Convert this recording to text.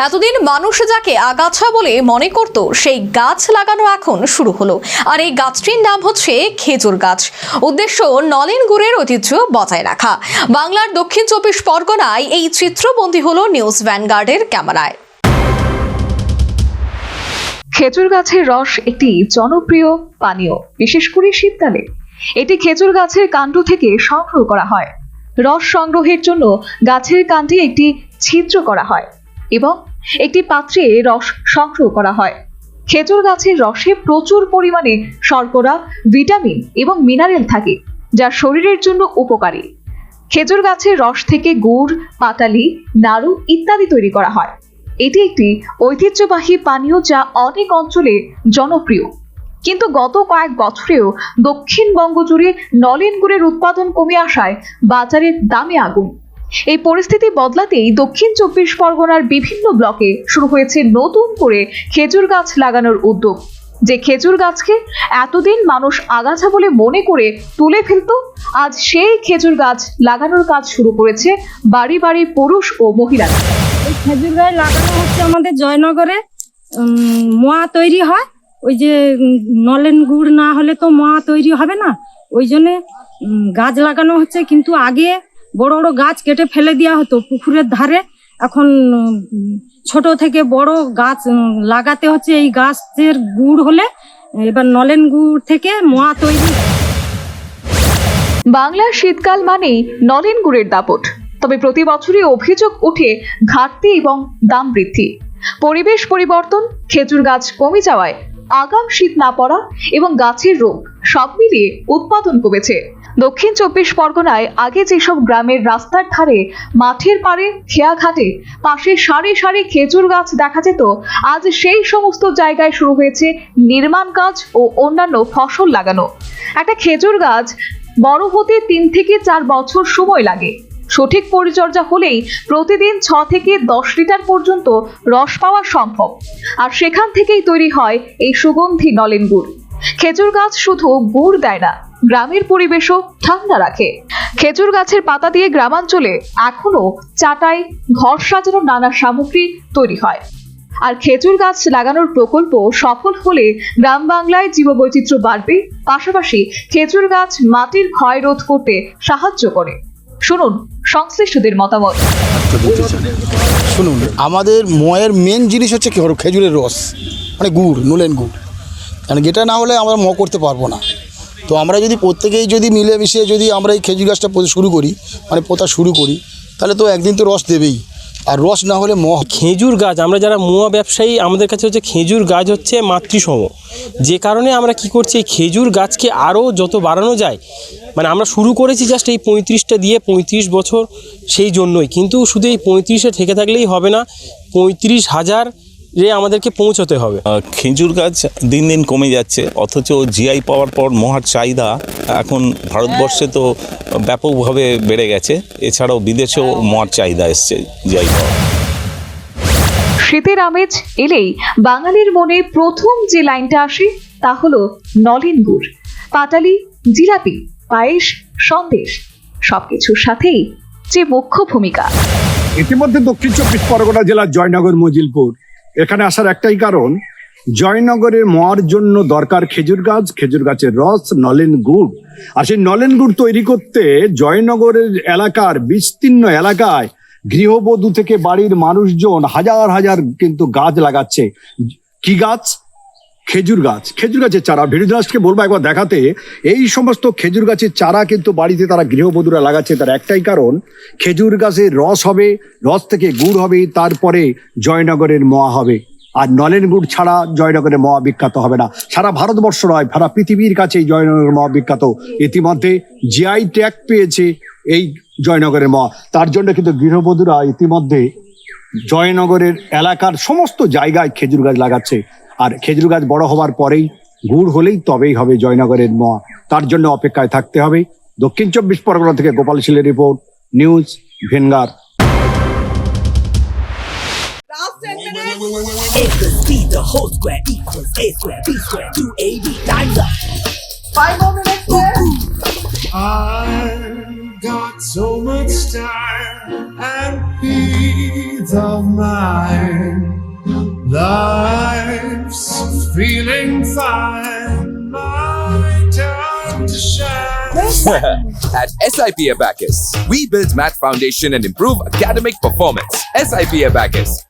এতদিন মানুষ যাকে আগাছা বলে মনে করত সেই গাছ লাগানো এখন শুরু হলো। আর এই গাছটির নাম হচ্ছে খেজুর গাছ। উদ্দেশ্য নলেন গুড়ের ঐতিহ্য বজায় রাখা। বাংলার দক্ষিণ 24 পরগনায় এই চিত্রবন্দী হলো নিউজ ভ্যানগার্ডের ক্যামেরায়। খেজুর গাছের রস একটি জনপ্রিয় পানীয়, বিশেষ করে শীতকালে। এটি খেজুর গাছের কাণ্ড থেকে সংগ্রহ করা হয়। রস সংগ্রহের জন্য গাছের কাণ্ডে একটি ছিদ্র করা হয় এবং একটি পাত্রে রস সংগ্রহ করা হয়। খেজুর গাছের রসে প্রচুর পরিমাণে শর্করা, ভিটামিন এবং মিনারেল থাকে, যা শরীরের জন্য উপকারী। খেজুর গাছের রস থেকে গুড়, পাটালি, নাড়ু ইত্যাদি তৈরি করা হয়। এটি একটি ঐতিহ্যবাহী পানীয় যা অনেক অঞ্চলে জনপ্রিয়। কিন্তু গত কয়েক বছরেও দক্ষিণবঙ্গ জুড়ে নলেন গুড়ের উৎপাদন কমে আসায় বাজারের দামে আগুন। এই পরিস্থিতি বদলাতেই দক্ষিণ 24 পরগনার বিভিন্ন ব্লকে শুরু হয়েছে নতুন করে খেজুর গাছ লাগানোর উদ্যোগ। যে খেজুর গাছকে এতদিন মানুষ আগাছা বলে মনে করে তুলে ফেলত, আজ সেই খেজুর গাছ লাগানোর কাজ শুরু করেছে বাড়ি বাড়ি পুরুষ ও মহিলারা। এই খেজুর গাছ লাগানো হচ্ছে আমাদের জয়নগরে। মোয়া তৈরি হয়, ওই যে নলেন গুড় না হলে তো মোয়া তৈরি হবে না, ওই জন্যে গাছ লাগানো হচ্ছে। কিন্তু আগে বড় বড় গাছ কেটে ফেলে দেওয়া হতো পুকুরের ধারে, এখন ছোট থেকে বড় গাছ লাগাতে হচ্ছে। এই গাছের গুড় হলে এবার নলেন গুড় থেকে মোয়া তৈরি। বাংলার শীতকাল মানেই নলেন গুড়ের দাপট। তবে প্রতি বছরই অভিযোগ ওঠে ঘাটতি এবং দাম বৃদ্ধি, পরিবেশ পরিবর্তন, খেজুর গাছ কমে যাওয়ায় আগাম শীত না পড়া এবং গাছের রোগ সব মিলিয়ে উৎপাদন কমেছে। দক্ষিণ 24 পরগনায় আগে যেসব গ্রামের রাস্তার ধারে, মাঠের পাড়ে, খেয়াঘাটে পাশে সারি সারি খেজুর গাছ দেখা যেত, আজ সেই সমস্ত জায়গায় শুরু হয়েছে নির্মাণ কাজ ও অন্যান্য ফসল লাগানো। একটা খেজুর গাছ বড় হতে 3 থেকে 4 বছর সময় লাগে। সঠিক পরিচর্যা হলেই প্রতিদিন 6 থেকে 10 লিটার পর্যন্ত রস পাওয়া সম্ভব। আর সেখান থেকেই তৈরি হয় এই সুগন্ধি নলেন গুড়। খেজুর গাছ শুধু গুড় দেয় না, গ্রামের পরিবেশও ঠান্ডা রাখে। খেজুর গাছের পাতা দিয়ে গ্রামাঞ্চলে এখনো চাটাই, ঘর সাজানোর নানা সামগ্রী তৈরি হয়। আর খেজুর গাছ লাগানোর প্রকল্প সফল হলে গ্রাম বাংলায় জীববৈচিত্র্য বাড়বে, পাশাপাশি খেজুর গাছ মাটির ক্ষয় রোধ করতে সাহায্য করে। শুনুন সংশ্লিষ্টদের মতামত। শুনুন, আমাদের ময়ের মেন জিনিস হচ্ছে খেজুরের রস, মানে গুড়, নলেন গুড়। কারণ যেটা না হলে আমরা করতে পারবো না। তো আমরা যদি প্রত্যেকেই যদি মিলেমিশে যদি আমরা এই খেজুর গাছটা শুরু করি, মানে পোতা শুরু করি, তাহলে তো একদিন তো রস দেবেই। আর রস না হলে খেজুর গাছ, আমরা যারা মোয়া ব্যবসায়ী, আমাদের কাছে হচ্ছে খেজুর গাছ হচ্ছে মাতৃসম। যে কারণে আমরা কি করছি, এই খেজুর গাছকে আরও যত বাড়ানো যায়, মানে আমরা শুরু করেছি জাস্ট এই 35টা দিয়ে 35 বছর, সেই জন্যই। কিন্তু শুধু এই 35-এ থেকে থাকলেই হবে না, 35,000 আমাদেরকে পৌঁছতে হবে। খেজুর গাছ দিন দিন কমে যাচ্ছে, অথচ জিআই পাওয়ার পর মহার চাহিদা এখন ভারতবর্ষে তো ব্যাপকভাবে বেড়ে গেছে। এছাড়াও বিদেশেও মহার চাহিদা এসছে জিআই পাওয়ার। শীতের আমেজ এলেই বাঙালির মনে প্রথম যে লাইনটা আসে তা হলো নলেন গুড়, পাটালি, জিলাপি, পায়েস, সন্দেশ, সবকিছুর সাথেই যে মুখ্য ভূমিকা। ইতিমধ্যে দক্ষিণ 24 পরগনা জেলার জয়নগর মজিলপুর, এখানে আসার একটাই কারণ, জয়নগরের মোয়ার জন্য দরকার খেজুর গাছ, খেজুর গাছের রস, নলেন গুড়। আর সেই নলেন গুড় তৈরি করতে জয়নগরের এলাকার বিস্তীর্ণ এলাকায় গৃহবধূ থেকে বাড়ির মানুষজন হাজার হাজার কিন্তু গাছ লাগাচ্ছে। কি গাছ? খেজুর গাছ, খেজুর গাছের চারা। ভিডিওকে বলবো একবার দেখাতে। এই সমস্ত খেজুর গাছের চারা কিন্তু বাড়িতে তারা গৃহবধূরা লাগাচ্ছে, তার একটাই কারণ, খেজুর গাছের রস হবে, রস থেকে গুড় হবে, তারপরে জয়নগরের মোয়া হবে। আর নলেন গুড় ছাড়া জয়নগরের মোয়া বিখ্যাত হবে না। সারা ভারতবর্ষ নয়, সারা পৃথিবীর কাছে জয়নগরের মোয়া বিখ্যাত। ইতিমধ্যে জিআই ট্যাগ পেয়েছে এই জয়নগরের মোয়া। তার জন্য কিন্তু গৃহবধূরা ইতিমধ্যে জয়নগরের এলাকার সমস্ত জায়গায় খেজুর গাছ লাগাচ্ছে। আর খেজুর গাছ বড় হবার পরেই, গুড় হলেই তবেই হবে জয়নগরের মোয়া। তার জন্য অপেক্ষায় থাকতে হবে। দক্ষিণ 24 পরগনা থেকে গোপাল শীলের রিপোর্ট, নিউজ ভেনগার। The whole square equals a square, b square, 2ab, times up. 5 more minutes left. I've got so much time and peace of mind. feeling fine, my time to shine. At SIP Abacus, we build math foundation and improve academic performance. SIP Abacus,